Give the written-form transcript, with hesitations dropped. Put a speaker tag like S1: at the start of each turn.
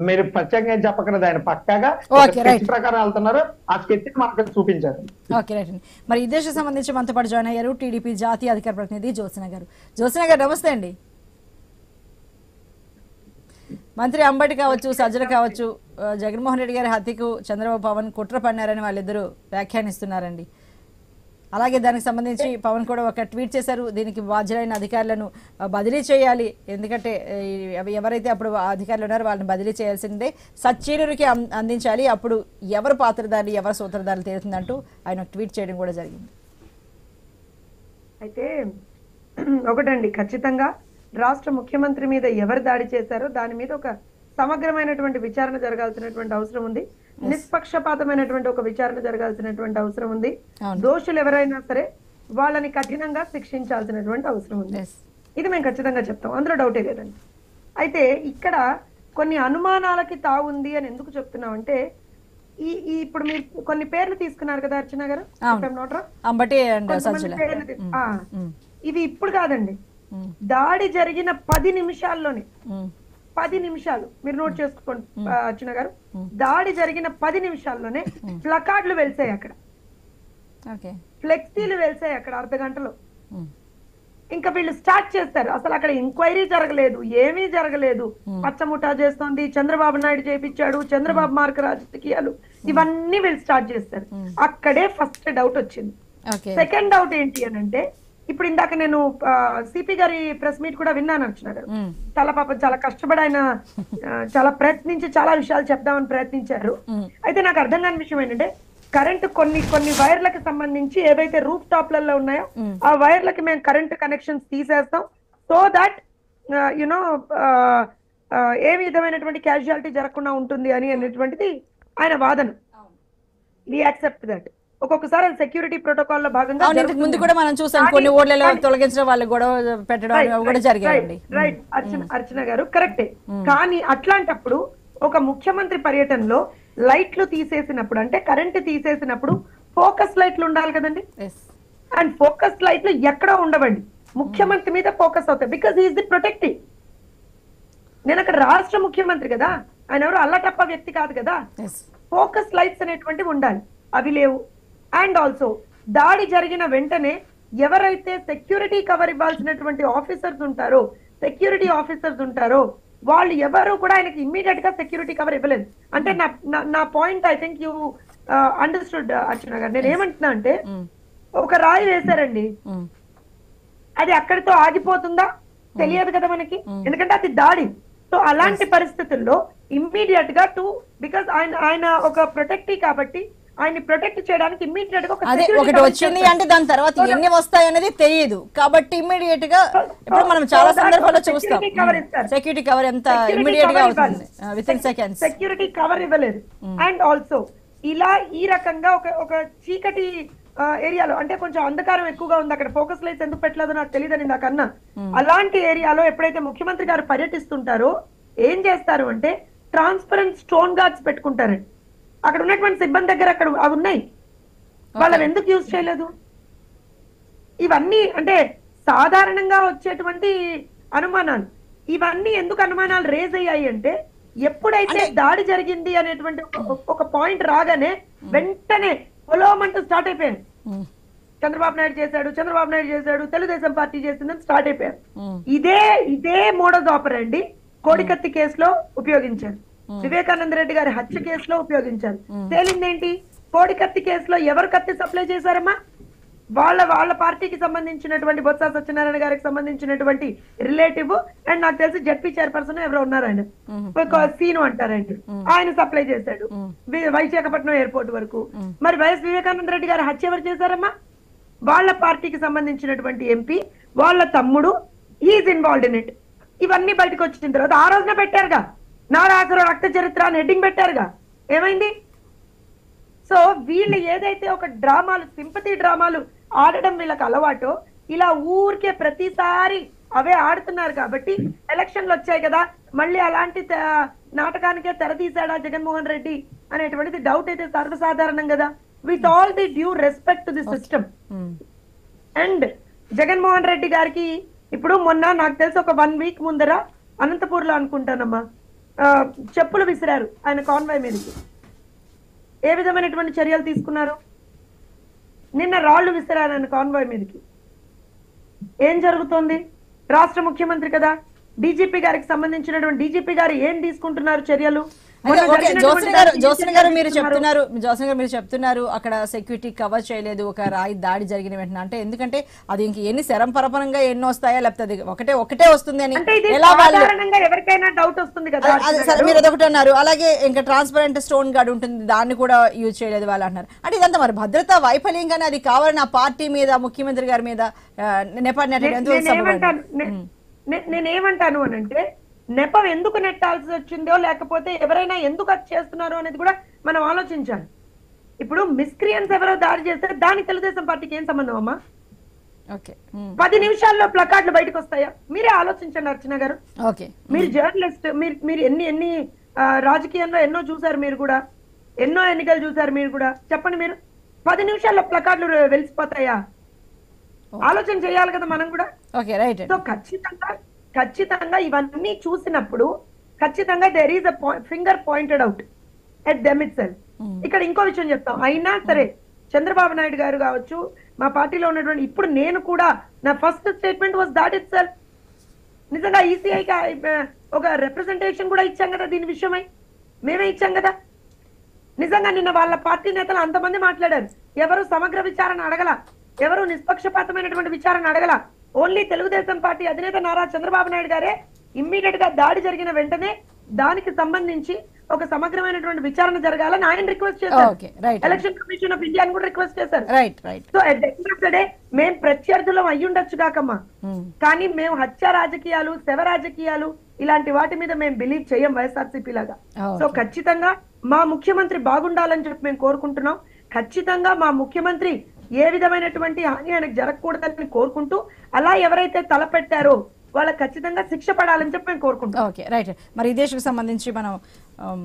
S1: మీరు ప్రత్యేకంగా ఏం చెప్పకలేదు, ఆయన పక్కాగా
S2: ఓకే, రైట్.
S1: స్కెచ్ ప్రకారం వెళ్తున్నారు. ఆ స్కెచ్ మనకు చూపించారు.
S2: ఓకే, రైట్ అండి. మరి ఈ దేశం సంబంధించి మనతో పాటు జాయిన్ అయ్యారు టీడీపీ జాతీయ అధికార ప్రతినిధి జ్యోత్స్న గారు. జ్యోత్స్న గారు నమస్తే అండి. మంత్రి అంబటి కావచ్చు, సజ్జల కావచ్చు, జగన్మోహన్ రెడ్డి గారి హత్యకు చంద్రబాబు పవన్ కుట్ర పన్నారని వాళ్ళిద్దరూ వ్యాఖ్యానిస్తున్నారండి. అలాగే దానికి సంబంధించి పవన్ కూడా ఒక ట్వీట్ చేశారు, దీనికి బాధ్యులైన అధికారులను బదిలీ చేయాలి, ఎందుకంటే ఎవరైతే అప్పుడు అధికారులు ఉన్నారో వాళ్ళని బదిలీ చేయాల్సిందే, సచ్చీలురికి అందించాలి, అప్పుడు ఎవరు పాత్రధారులు ఎవరు సూత్రధారులు తేలుతుందంటూ ఆయన ట్వీట్ చేయడం కూడా జరిగింది.
S3: అయితే ఒకటండి, ఖచ్చితంగా రాష్ట్ర ముఖ్యమంత్రి మీద ఎవరు దాడి చేశారో దాని మీద ఒక సమగ్రమైనటువంటి విచారణ జరగాల్సినటువంటి అవసరం ఉంది. నిష్పక్షపాతమైనటువంటి ఒక విచారణ జరగాల్సినటువంటి అవసరం ఉంది. దోషులు ఎవరైనా సరే వాళ్ళని కఠినంగా శిక్షించాల్సినటువంటి అవసరం ఉంది. ఇది మేము ఖచ్చితంగా చెప్తాం, అందులో డౌటే లేదండి. అయితే ఇక్కడ కొన్ని అనుమానాలకి తావుంది అని ఎందుకు చెప్తున్నామంటే, ఈ ఇప్పుడు మీరు కొన్ని పేర్లు తీసుకున్నారు కదా అర్చన గారు, ఇవి ఇప్పుడు కాదండి, దాడి జరిగిన 10 నిమిషాల్లోనే 10 నిమిషాలు మీరు నోట్ చేసుకోండి అర్చన గారు, దాడి జరిగిన 10 నిమిషాల్లోనే ప్లకార్డులు వెలిసాయి అక్కడ, ఫ్లెక్సీలు వెలిసాయి అక్కడ అర్ధ గంటలో. ఇంకా వీళ్ళు స్టార్ట్ చేస్తారు, అసలు అక్కడ ఎంక్వైరీ జరగలేదు, ఏమీ జరగలేదు, పచ్చముఠా చేస్తోంది, చంద్రబాబు నాయుడు చేపించాడు, చంద్రబాబు మార్క రాజకీయాలు, ఇవన్నీ వీళ్ళు స్టార్ట్ చేస్తారు. అక్కడే ఫస్ట్ డౌట్ వచ్చింది. సెకండ్ డౌట్ ఏంటి అని అంటే, ఇప్పుడు ఇందాక నేను సిపి గారి ప్రెస్ మీట్ కూడా విన్నాను అర్చన గారు. చాలా పాపం చాలా కష్టపడి ఆయన చాలా ప్రయత్నించి చాలా విషయాలు చెప్దామని ప్రయత్నించారు. అయితే నాకు అర్థం కాని విషయం ఏంటంటే, కరెంట్ కొన్ని వైర్లకు సంబంధించి ఏవైతే రూఫ్ టాప్లలో ఉన్నాయో ఆ వైర్లకి మేము కరెంట్ కనెక్షన్స్ తీసేస్తాం, సో దాట్ యునో ఏ విధమైనటువంటి క్యాజువాలిటీ జరగకుండా ఉంటుంది అని అనేటువంటిది ఆయన వాదన. We accept that. ఒక్కొక్కసారి అది సెక్యూరిటీ ప్రోటోకాల్ లో భాగంగా
S2: ముందు కూడా మనం చూసాం, కొన్ని ఓట్లలో తొలగించిన వాళ్ళు గొడవ పెట్టడం కూడా జరిగాయండి.
S3: రైట్ అర్చన గారు, కరెక్టే. కానీ అట్లాంటప్పుడు ఒక ముఖ్యమంత్రి పర్యటనలో లైట్లు తీసేసినప్పుడు, అంటే కరెంట్ తీసేసినప్పుడు ఫోకస్ లైట్లు ఉండాలి కదండి. అండ్ ఫోకస్ లైట్లు ఎక్కడో ఉండవండి, ముఖ్యమంత్రి మీద ఫోకస్ అవుతాయి, బికాస్ ఈజ్ ది ప్రొటెక్టివ్. నేను అక్కడ రాష్ట్ర ముఖ్యమంత్రి కదా, ఆయన ఎవరు అల్లటప్ప వ్యక్తి కాదు కదా. ఫోకస్ లైట్స్ అనేటువంటివి ఉండాలి, అవి లేవు. అండ్ ఆల్సో దాడి జరిగిన వెంటనే ఎవరైతే సెక్యూరిటీ కవర్ ఇవ్వాల్సినటువంటి ఆఫీసర్స్ ఉంటారో వాళ్ళు ఎవరు కూడా ఆయనకి ఇమ్మీడియట్ గా సెక్యూరిటీ కవర్ ఇవ్వలేదు. అంటే నా point I think you understood Archana గారు. నేను ఏమంటున్నా అంటే, ఒక రాయి వేశారండి, అది అక్కడితో ఆగిపోతుందా తెలియదు కదా మనకి, ఎందుకంటే అది దాడి. సో అలాంటి పరిస్థితుల్లో ఇమ్మీడియట్ గా బికాస్ ఆయన ఒక ప్రొటెక్టివ్ కాబట్టి ఆయన్ని ప్రొటెక్ట్ చేయడానికి ఇమ్మీడియట్ గా
S2: ఒకటి వచ్చింది అంటే దాని తర్వాత ఎన్ని వస్తాయి అనేది తెలియదు, కాబట్టి ఇమ్మీడియట్ గా ఇప్పుడు మనం చాలా సందర్భాల్లో చూస్తాం సెక్యూరిటీ కవర్ ఎంత ఇమ్మీడియట్ గా అవుతుంది, with in seconds
S3: security cover ఇవ్వలేదు. అండ్ ఆల్సో ఇలా ఈ రకంగా ఒక చీకటి ఏరియాలో, అంటే కొంచెం అంధకారం ఎక్కువగా ఉంది అక్కడ, ఫోకస్ లైట్స్ ఎందుకు పెట్టలేదో నాకు తెలియదని నాకన్నా, అలాంటి ఏరియాలో ఎప్పుడైతే ముఖ్యమంత్రి గారు పర్యటిస్తుంటారో ఏం చేస్తారు అంటే ట్రాన్స్పరెంట్ స్టోన్ గార్డ్స్ పెట్టుకుంటారండి. అక్కడ ఉన్నటువంటి సిబ్బంది దగ్గర అక్కడ అవి ఉన్నాయి, వాళ్ళని ఎందుకు యూజ్ చేయలేదు? ఇవన్నీ అంటే సాధారణంగా వచ్చేటువంటి అనుమానాలు. ఇవన్నీ ఎందుకు అనుమానాలు రేజ్ అయ్యాయి అంటే, ఎప్పుడైతే దాడి జరిగింది అనేటువంటి ఒక పాయింట్ రాగానే వెంటనే పొలోమంటూ స్టార్ట్ అయిపోయారు. చంద్రబాబు నాయుడు చేశాడు, తెలుగుదేశం పార్టీ చేసిందని స్టార్ట్ అయిపోయారు. ఇదే మోడస్ ఆపరండి కోడికత్తి కేసులో ఉపయోగించారు, వివేకానంద రెడ్డి గారి హత్య కేసులో ఉపయోగించారు. తేలిందేంటి? కోడికత్తి కేసులో ఎవరు కత్తి సప్లై చేశారమ్మా? వాళ్ళ పార్టీకి సంబంధించినటువంటి బొత్స సత్యనారాయణ గారికి సంబంధించినటువంటి రిలేటివ్, అండ్ నాకు తెలిసి జడ్పీ చైర్పర్సన్ ఎవరో ఉన్నారు, ఆయన సీను అంటారండి, ఆయన సప్లై చేశాడు విశాఖపట్నం ఎయిర్పోర్ట్ వరకు. మరి వైఎస్ వివేకానంద రెడ్డి గారి హత్య ఎవరు చేశారమ్మా? వాళ్ళ పార్టీకి సంబంధించినటువంటి ఎంపీ, వాళ్ళ తమ్ముడు ఈజ్ ఇన్వాల్వ్డ్ ఇన్ ఇట్. ఇవన్నీ బయటకు వచ్చిన తర్వాత ఆ రోజున పెట్టారుగా, నారాసుర రక్త చరిత్ర అని హెడ్డింగ్ పెట్టారుగా, ఏమైంది? సో వీళ్ళు ఏదైతే ఒక డ్రామాలు, సింపతి డ్రామాలు ఆడడం వీళ్ళకి అలవాటో, ఇలా ఊరికే ప్రతిసారి అవే ఆడుతున్నారు కాబట్టి ఎలక్షన్లు వచ్చాయి కదా, మళ్ళీ అలాంటి నాటకానికే తెరతీశాడా జగన్మోహన్ రెడ్డి అనేటువంటిది డౌట్ అయితే సర్వసాధారణం కదా, with all the due respect to the system. And Jaganmohan Reddy గారికి ఇప్పుడు మొన్న నాకు తెలిసి ఒక 1 వీక్ ముందర అనంతపూర్ లో అనుకుంటానమ్మా, చెప్పులు విసిరారు ఆయన కాన్వాయ్ మీదకి. ఏ విధమైనటువంటి చర్యలు తీసుకున్నారు? నిన్న రాళ్లు విసిరారు ఆయన కాన్వాయ్ మీదకి. ఏం జరుగుతోంది? రాష్ట్ర ముఖ్యమంత్రి కదా, డీజీపీ గారికి సంబంధించినటువంటి డీజీపీ గారు ఏం తీసుకుంటున్నారు చర్యలు?
S2: జోసన్ గారు మీరు చెప్తున్నారు అక్కడ సెక్యూరిటీ కవర్ చేయలేదు ఒక రాయి దాడి జరిగిన వెంటనే, అంటే ఎందుకంటే అది ఇంక ఎన్ని శరం పరపరంగా ఎన్ని వస్తాయా లేకపోతే ఒకటే వస్తుంది అని ఎలా వాళ్ళు
S3: ఎవరికైనా డౌట్ వస్తుంది కదా.
S2: సరే మీరు అదొకటి అన్నారు. అలాగే ఇంకా ట్రాన్స్పరెంట్ స్టోన్ గార్డ్ ఉంటుంది, దాన్ని కూడా యూజ్ చేయలేదు వాళ్ళు అంటున్నారు. అంటే ఇదంతా మరి భద్రతా వైఫల్యం కానీ అది కావాలని ఆ పార్టీ మీద ముఖ్యమంత్రి గారి మీద
S3: నేనేమంటాను అని అంటే, నెపం ఎందుకు నెట్టాల్సి వచ్చిందో లేకపోతే ఎవరైనా ఎందుకు అది చేస్తున్నారో అనేది కూడా మనం ఆలోచించాలి. ఇప్పుడు మిస్క్రియాన్స్ ఎవరో దాడి చేస్తే దానికి తెలుగుదేశం పార్టీకి ఏం సంబంధం అమ్మా? 10 నిమిషాల్లో ప్లకార్డులు బయటకు వస్తాయా? మీరే ఆలోచించండి అర్చన గారు. మీరు జర్నలిస్ట్, మీరు ఎన్ని రాజకీయంలో ఎన్నో చూసారు, మీరు కూడా ఎన్నో ఎన్నికలు చూసారు, మీరు కూడా చెప్పండి. మీరు 10 నిమిషాల్లో ప్లకార్డులు వెలిసిపోతాయా? ఆలోచన చేయాలి కదా మనం కూడా. సో ఖచ్చితంగా ఇవన్నీ చూసినప్పుడు ఖచ్చితంగా there is a finger pointed out at them itself. ఇక్కడ ఇంకో విషయం చెప్తాం. అయినా సరే చంద్రబాబు నాయుడు గారు కావచ్చు, మా పార్టీలో ఉన్నటువంటి ఇప్పుడు నేను కూడా నా first statement was that it self. నిజంగా ఈసీఐకి ఒక రిప్రజెంటేషన్ కూడా ఇచ్చాం కదా దీని విషయమై, మేమే ఇచ్చాం కదా. నిజంగా నిన్న వాళ్ళ పార్టీ నేతలు అంతమంది మాట్లాడారు, ఎవరు సమగ్ర విచారణ అడగల, ఎవరు నిష్పక్షపాతమైనటువంటి విచారణ అడగల. ఓన్లీ తెలుగుదేశం పార్టీ అధినేత నారా చంద్రబాబు నాయుడు గారే ఇమ్మీడియట్ గా దాడి జరిగిన వెంటనే దానికి సంబంధించి ఒక సమగ్రమైనటువంటి విచారణ జరగాలని ఆయన రిక్వెస్ట్ చేశారు. ఎలక్షన్ కమిషన్ ఆఫ్ ఇండియా కూడా రిక్వెస్ట్ చేశారు. So at the end of the day మేము ప్రత్యర్థులం అయ్యుండొచ్చు కాకమ్మా, కానీ మేము హత్య రాజకీయాలు, శవ రాజకీయాలు ఇలాంటి వాటి మీద మేము బిలీవ్ చేయం వైఎస్ఆర్సీపీ లాగా. సో ఖచ్చితంగా మా ముఖ్యమంత్రి బాగుండాలని చెప్పి మేము కోరుకుంటున్నాం. ఖచ్చితంగా మా ముఖ్యమంత్రి ఏ విధమైనటువంటి హాని ఆయనకు జరగకూడదని కోరుకుంటూ, అలా ఎవరైతే తలపెట్టారో వాళ్ళకి ఖచ్చితంగా శిక్ష పడాలని చెప్పి మేము కోరుకుంటాం.
S2: మరి ఈ దేశకు సంబంధించి మనం